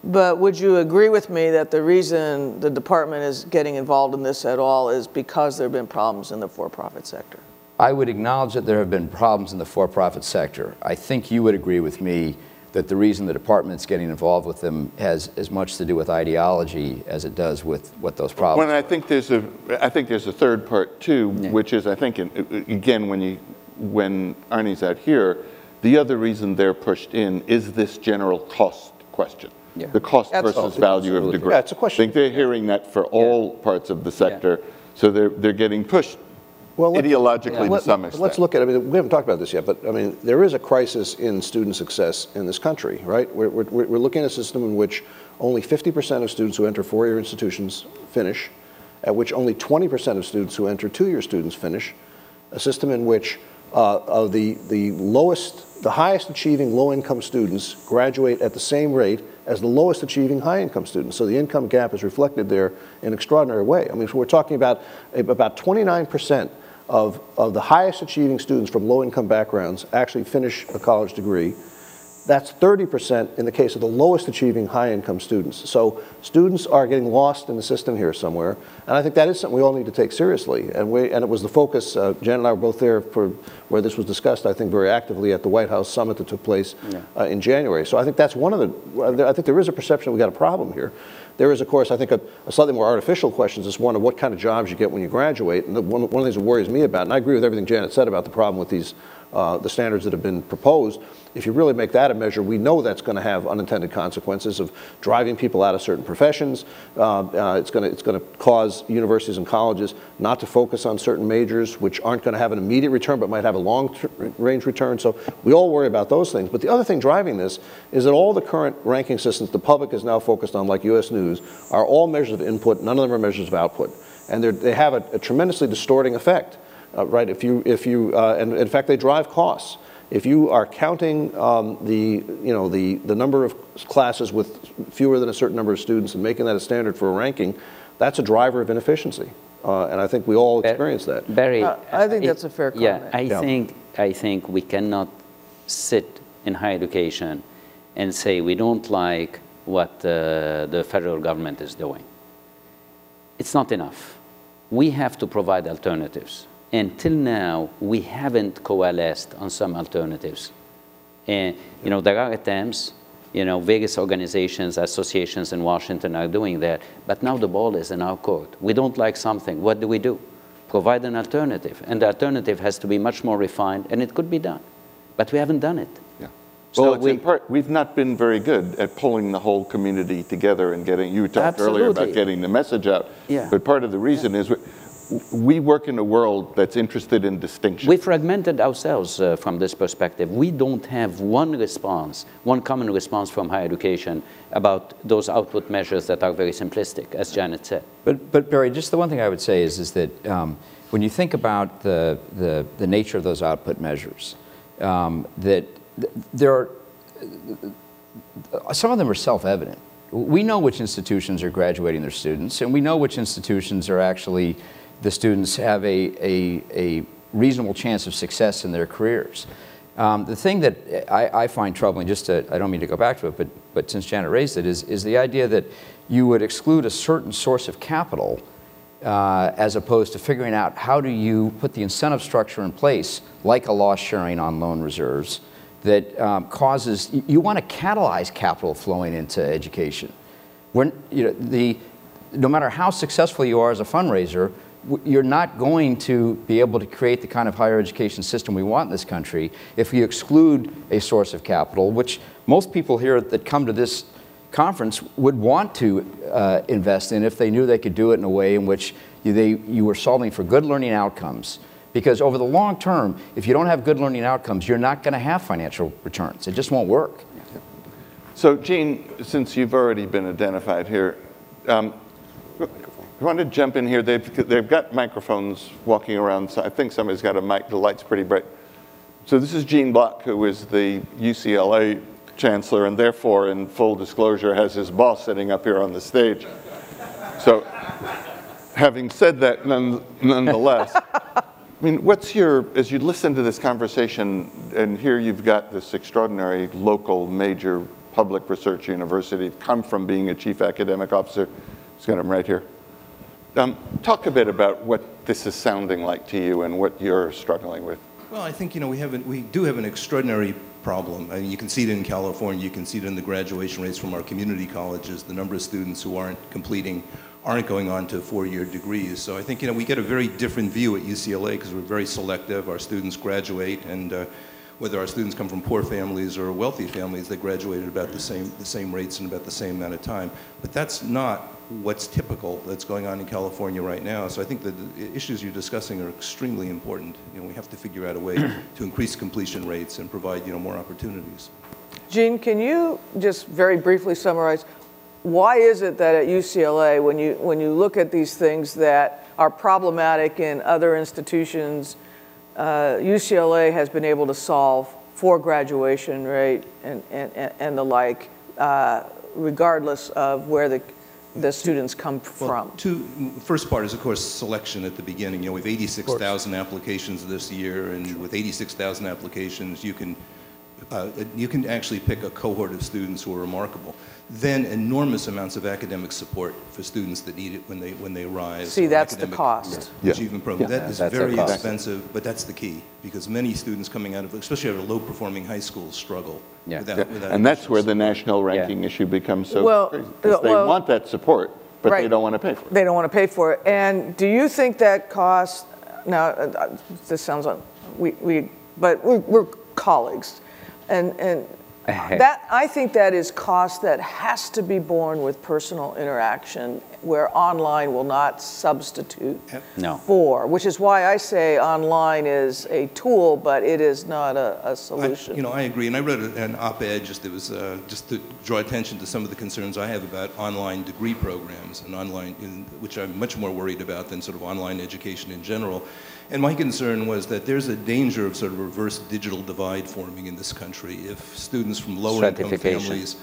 S3: But would you agree with me that the reason the department is getting involved in this at all is because there have been problems in the for-profit sector?
S5: I would acknowledge that there have been problems in the for-profit sector. I think you would agree with me that the reason the department's getting involved with them has as much to do with ideology as it does with what those problems
S1: are. I think there's a third part too, which is, I think, again, when Arnie's out here, the other reason they're pushed in is this general cost question. Yeah. The cost versus value of degree.
S2: Yeah, it's a question.
S1: I think they're hearing that for all parts of the sector, so they're getting pushed ideologically to some extent.
S2: Let's look at it. I mean, we haven't talked about this yet, but I mean, there is a crisis in student success in this country, right? We're looking at a system in which only 50% of students who enter four-year institutions finish, at which only 20% of students who enter two-year students finish, a system in which the highest achieving low-income students graduate at the same rate as the lowest achieving high-income students. So the income gap is reflected there in an extraordinary way. I mean, so we're talking about 29% of the highest achieving students from low-income backgrounds actually finish a college degree. That's 30% in the case of the lowest achieving high-income students. So students are getting lost in the system here somewhere, and I think that is something we all need to take seriously. And it was the focus. Jen and I were both there for where this was discussed, I think, very actively at the White House summit that took place in January. So I think that's one of the. I think there is a perception we got a problem here. There is, of course, I think a slightly more artificial question is one of what kind of jobs you get when you graduate. And one of the things that worries me about, and I agree with everything Janet said about the problem with these the standards that have been proposed. If you really make that a measure, we know that's going to have unintended consequences of driving people out of certain professions. It's going to cause universities and colleges not to focus on certain majors, which aren't going to have an immediate return, but might have a long-range return. So we all worry about those things. But the other thing driving this is that all the current ranking systems the public is now focused on, like U.S. News, are all measures of input. None of them are measures of output. And they have a tremendously distorting effect. right? And in fact, they drive costs. If you are counting the number of classes with fewer than a certain number of students and making that a standard for a ranking, that's a driver of inefficiency. And I think we all experience that.
S4: Barry,
S3: I think that's a fair comment.
S4: Yeah, I think we cannot sit in higher education and say we don't like what the federal government is doing. It's not enough. We have to provide alternatives. Until now, we haven't coalesced on some alternatives. And, there are attempts, various organizations, associations in Washington are doing that, but now the ball is in our court. We don't like something. What do? Provide an alternative. And the alternative has to be much more refined, and it could be done. But we haven't done it.
S1: Yeah.
S4: So
S1: Well, we've not been very good at pulling the whole community together and getting, you talked earlier about getting the message out.
S4: Yeah.
S1: But part of the reason is we work in a world that's interested in distinction.
S4: We fragmented ourselves from this perspective. We don't have one response, one common response from higher education about those output measures that are very simplistic, as Janet said.
S5: But Barry, just the one thing I would say is that when you think about the nature of those output measures, that there are, some of them are self-evident. We know which institutions are graduating their students, and we know which institutions are actually, the students have a reasonable chance of success in their careers. The thing that I find troubling, I don't mean to go back to it, but since Janet raised it, is the idea that you would exclude a certain source of capital as opposed to figuring out how do you put the incentive structure in place, like a loss sharing on loan reserves, that causes, you want to catalyze capital flowing into education. No matter how successful you are as a fundraiser, you're not going to be able to create the kind of higher education system we want in this country if you exclude a source of capital, which most people here that come to this conference would want to invest in if they knew they could do it in a way in which you were solving for good learning outcomes. Because over the long term, if you don't have good learning outcomes, you're not going to have financial returns. It just won't work.
S1: So, Gene, since you've already been identified here, you want to jump in here? They've got microphones walking around. So I think somebody's got a mic. The light's pretty bright. So this is Gene Block, who is the UCLA chancellor, and therefore, in full disclosure, has his boss sitting up here on the stage. So, having said that, nonetheless, I mean, as you listen to this conversation, and here you've got this extraordinary local major public research university, come from being a chief academic officer. He's got him right here. Talk a bit about what this is sounding like to you and what you're struggling with.
S6: Well, I think, we do have an extraordinary problem. I mean, you can see it in California, you can see it in the graduation rates from our community colleges, the number of students who aren't going on to four-year degrees. So I think, we get a very different view at UCLA because we're very selective. Our students graduate, and whether our students come from poor families or wealthy families, they graduate at about the same rates and about the same amount of time. But that's not what's typical that's going on in California right now. So I think the issues you're discussing are extremely important. We have to figure out a way to increase completion rates and provide, more opportunities.
S3: Gene, can you just very briefly summarize why is it that at UCLA, when you look at these things that are problematic in other institutions, UCLA has been able to solve for graduation rate and the like, regardless of where the students come from?
S6: First part is, of course, selection at the beginning. We have 86,000 applications this year, and with 86,000 applications, you can actually pick a cohort of students who are remarkable. Then enormous amounts of academic support for students that need it when they arrive.
S3: See, that's the cost.
S6: Achievement program. That is very expensive, but that's the key, because many students coming out of, especially out of low-performing high schools, struggle. Without
S1: and that's where the national ranking issue becomes so crazy. Because they want that support, but they don't want to pay for it.
S3: They don't want to pay for it. And do you think that cost, now, this sounds like, but we're colleagues, and that, I think that is cost that has to be borne with personal interaction, where online will not substitute for, which is why I say online is a tool, but it is not a solution.
S6: I agree, and I wrote an op-ed just to draw attention to some of the concerns I have about online degree programs and which I'm much more worried about than sort of online education in general. And my concern was that there's a danger of sort of reverse digital divide forming in this country. If students from lower income families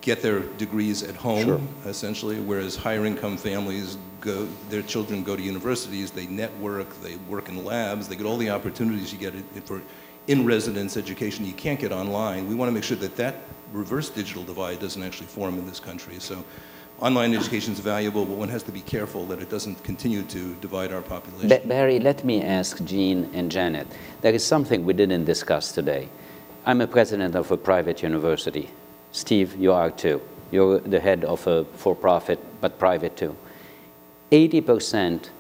S6: get their degrees at home, essentially, whereas higher income families their children go to universities, they network, they work in labs, they get all the opportunities you get for in-residence education you can't get online. We want to make sure that that reverse digital divide doesn't actually form in this country. So online education is valuable, but one has to be careful that it doesn't continue to divide our population.
S4: Barry, let me ask Jean and Janet. There is something we didn't discuss today. I'm a president of a private university. Steve, you are too. You're the head of a for-profit, but private too. 80%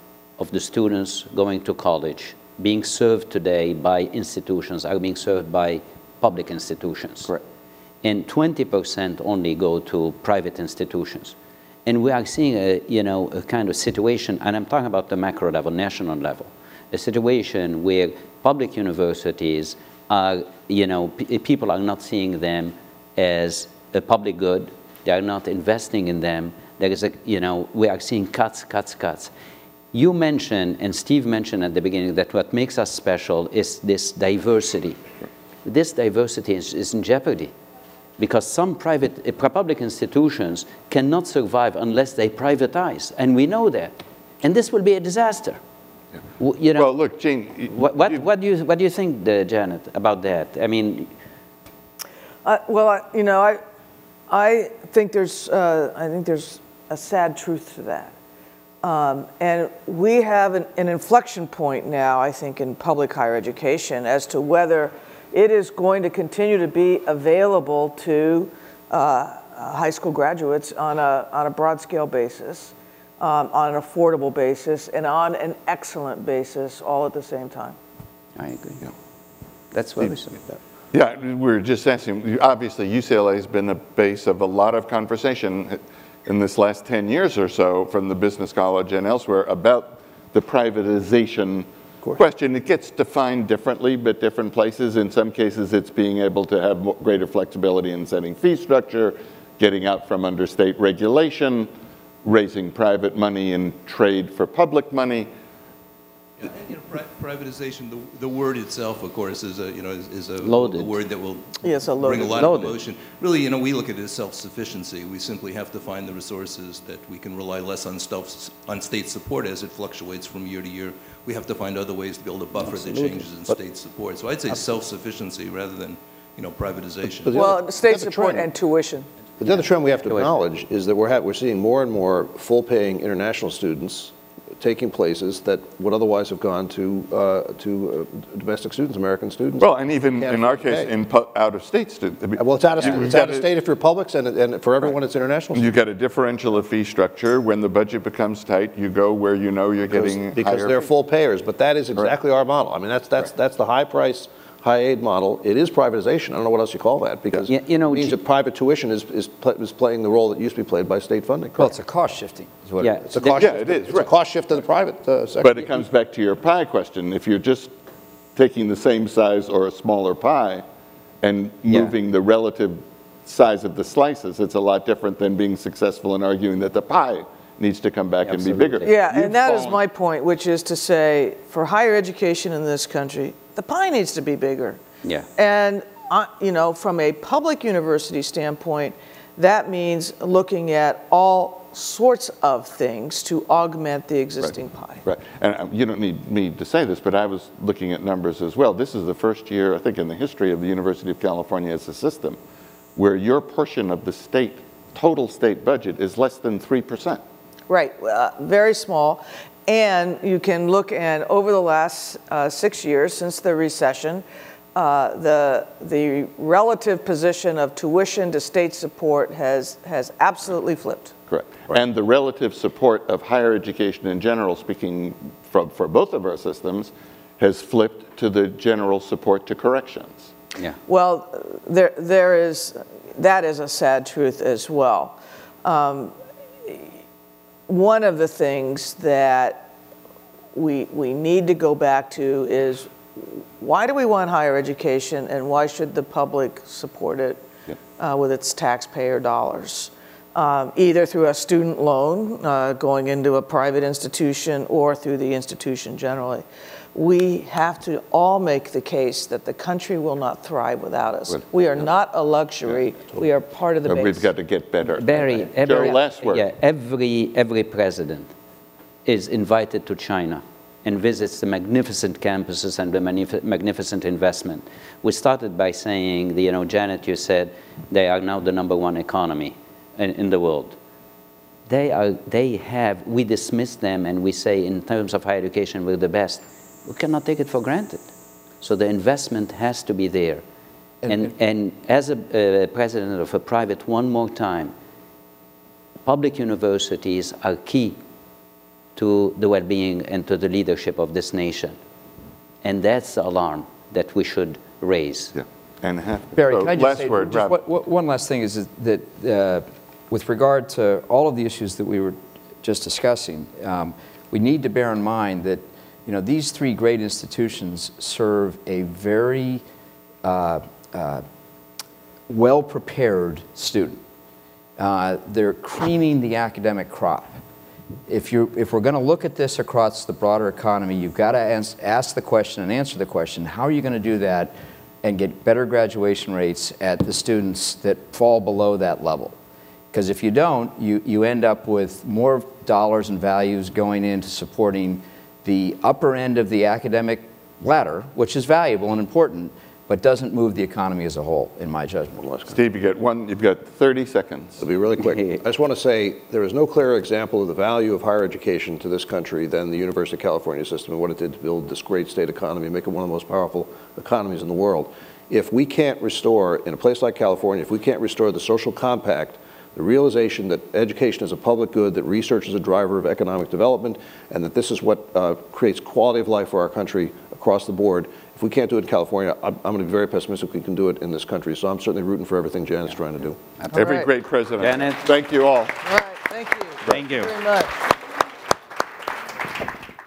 S4: of the students going to college being served today by institutions are being served by public institutions.
S5: Correct.
S4: And 20% only go to private institutions. And we are seeing a kind of situation, and I'm talking about the macro level, national level, a situation where public universities are, people are not seeing them as a public good. They are not investing in them. There is we are seeing cuts, cuts, cuts. You mentioned, and Steve mentioned at the beginning, that what makes us special is this diversity. This diversity is in jeopardy, because some public institutions cannot survive unless they privatize, and we know that. And this will be a disaster. Yeah.
S1: Well, look, Jean,
S4: what do you think, Janet, about that? I mean,
S3: I think there's a sad truth to that. And we have an inflection point now, I think, in public higher education as to whether it is going to continue to be available to high school graduates on a broad scale basis, on an affordable basis, and on an excellent basis all at the same time.
S4: I agree. Yeah. That's what we said.
S1: Yeah, we were just asking, obviously UCLA has been the base of a lot of conversation in this last 10 years or so from the business college and elsewhere about the privatization question. It gets defined differently, but different places. In some cases, it's being able to have greater flexibility in setting fee structure, getting out from under state regulation, raising private money in trade for public money.
S6: Yeah, privatization, the word itself, of course, is a word that will bring a lot of emotion. Really, we look at it as self-sufficiency. We simply have to find the resources that we can rely less on state support as it fluctuates from year to year. We have to find other ways to be able to buffer the changes in state support. So I'd say self-sufficiency rather than privatization.
S3: Well, state support and tuition.
S2: But the other trend we have to acknowledge is that we're seeing more and more full-paying international students taking places that would otherwise have gone to domestic students, American students.
S1: Well, and even in our case, out-of-state students.
S2: Well, it's out of state if you're public, and for everyone it's international.
S1: You get a differential of fee structure. When the budget becomes tight, you go where you know you're getting
S2: because they're full payers. But that is exactly our model. I mean, that's the high price, high aid model. It is privatization. I don't know what else you call that, because it means that private tuition is playing the role that used to be played by state funding.
S5: Well, it's a cost shifting.
S2: It's a cost shift. It is. It's a cost shift to the private sector.
S1: But it comes back to your pie question. If you're just taking the same size or a smaller pie and moving the relative size of the slices, it's a lot different than being successful in arguing that the pie needs to come back and be bigger.
S3: Yeah, and that is my point, which is to say, for higher education in this country, the pie needs to be bigger.
S4: Yeah.
S3: And, from a public university standpoint, that means looking at all sorts of things to augment the existing pie.
S1: Right. And you don't need me to say this, but I was looking at numbers as well. This is the first year, I think, in the history of the University of California as a system where your portion of the total state budget is less than 3%.
S3: Right. Very small. And you can look at, over the last 6 years since the recession, the relative position of tuition to state support has absolutely flipped.
S1: Correct. Right. And the relative support of higher education in general, speaking for both of our systems, has flipped to the general support to corrections.
S4: Yeah.
S3: Well, that is a sad truth as well. One of the things that we need to go back to is, why do we want higher education, and why should the public support it with its taxpayer dollars? Either through a student loan going into a private institution or through the institution generally. we have to all make the case that the country will not thrive without us. We are not a luxury. We are part of the base.
S1: We've got to get better.
S4: Barry,
S1: Joe, last word.
S4: Yeah, every president is invited to China and visits the magnificent campuses and the magnificent investment. We started by saying, you know, Janet, you said they are now the #1 economy in the world. We dismiss them and we say in terms of higher education we're the best. We cannot take it for granted. So the investment has to be there. And as a president of a private, one more time, public universities are key to the well-being and to the leadership of this nation. And that's the alarm that we should raise.
S1: Yeah. And
S5: Barry, can I just say,
S1: word,
S5: just one last thing is that with regard to all of the issues that we were just discussing, we need to bear in mind that, you know, these three great institutions serve a very well-prepared student. They're creaming the academic crop. If we're going to look at this across the broader economy, you've got to ask the question and answer the question, how are you going to do that and get better graduation rates at the students that fall below that level? Because if you don't, you end up with more dollars and values going into supporting the upper end of the academic ladder, which is valuable and important, but doesn't move the economy as a whole, in my judgment.
S1: Steve, you've got 30 seconds.
S2: It'll be really quick. I just want to say there is no clearer example of the value of higher education to this country than the University of California system and what it did to build this great state economy and make it one of the most powerful economies in the world. If we can't restore, in a place like California, if we can't restore the social compact, the realization that education is a public good, that research is a driver of economic development, and that this is what creates quality of life for our country across the board. If we can't do it in California, I'm going to be very pessimistic we can do it in this country. So I'm certainly rooting for everything Janet's trying to do.
S1: Every great president.
S4: Janet.
S1: Thank you all.
S3: All right, thank you.
S4: Thank you
S3: Very much.